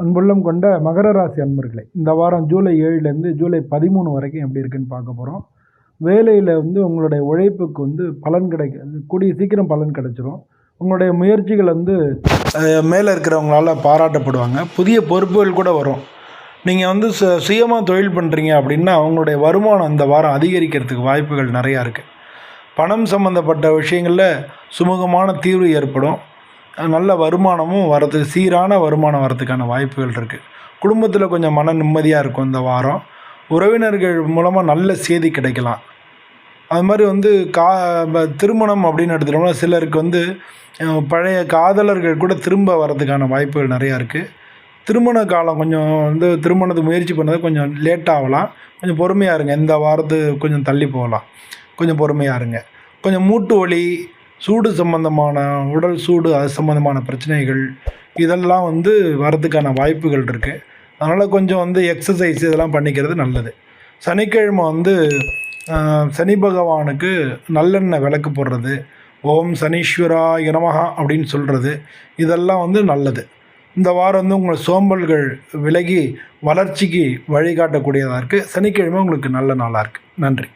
அன்புள்ளம் கொண்ட மகர ராசி அன்பர்களே, இந்த வாரம் ஜூலை 7லேருந்து ஜூலை 13 வரைக்கும் எப்படி இருக்குன்னு பார்க்க போகிறோம். வேலையில் உங்களுடைய உழைப்புக்கு பலன் கூடிய சீக்கிரம் பலன் கிடைச்சிரும். உங்களுடைய முயற்சிகள் மேலே இருக்கிறவங்களால பாராட்டப்படுவாங்க. புதிய பொறுப்புகள் கூட வரும். நீங்கள் சுயமாக தொழில் பண்ணுறீங்க அப்படின்னா அவங்களுடைய வருமானம் இந்த வாரம் அதிகரிக்கிறதுக்கு வாய்ப்புகள் நிறையா இருக்குது. பணம் சம்மந்தப்பட்ட விஷயங்களில் சுமூகமான தீர்வு ஏற்படும். நல்ல வருமானமும் வரது, சீரான வருமானம் வரதுக்கான வாய்ப்புகள் இருக்குது. குடும்பத்தில் கொஞ்சம் மன நிம்மதியாக இருக்கும். இந்த வாரம் உறவினர்கள் மூலமாக நல்ல செய்தி கிடைக்கலாம். அது மாதிரி திருமணம் அப்படின்னு எடுத்துட்டோம்னா சிலருக்கு பழைய காதலர்கள் கூட திரும்ப வரதுக்கான வாய்ப்புகள் நிறையா இருக்குது. திருமண காலம் கொஞ்சம் திருமணத்துக்கு முயற்சி பண்ணது கொஞ்சம் லேட்டாகலாம். கொஞ்சம் பொறுமையாக இருங்க. இந்த வாரத்துக்கு கொஞ்சம் தள்ளி போகலாம். கொஞ்சம் பொறுமையாக இருங்க. கொஞ்சம் மூட்டு வலி, சூடு சம்பந்தமான உடல் சூடு, அது சம்மந்தமான பிரச்சனைகள் இதெல்லாம் வரதுக்கான வாய்ப்புகள் இருக்குது. அதனால் கொஞ்சம் எக்ஸசைஸ் இதெல்லாம் பண்ணிக்கிறது நல்லது. சனிக்கிழமை சனி பகவானுக்கு நல்லெண்ணெய் விளக்கு போடுறது, ஓம் சனீஸ்வராய நமஹ அப்படின்னு சொல்கிறது, இதெல்லாம் நல்லது. இந்த வாரம் உங்கள் சோம்பல்கள் விலகி வளர்ச்சிக்கு வழிகாட்டக்கூடியதாக இருக்குது. சனிக்கிழமை உங்களுக்கு நல்ல நாளாக இருக்குது. நன்றி.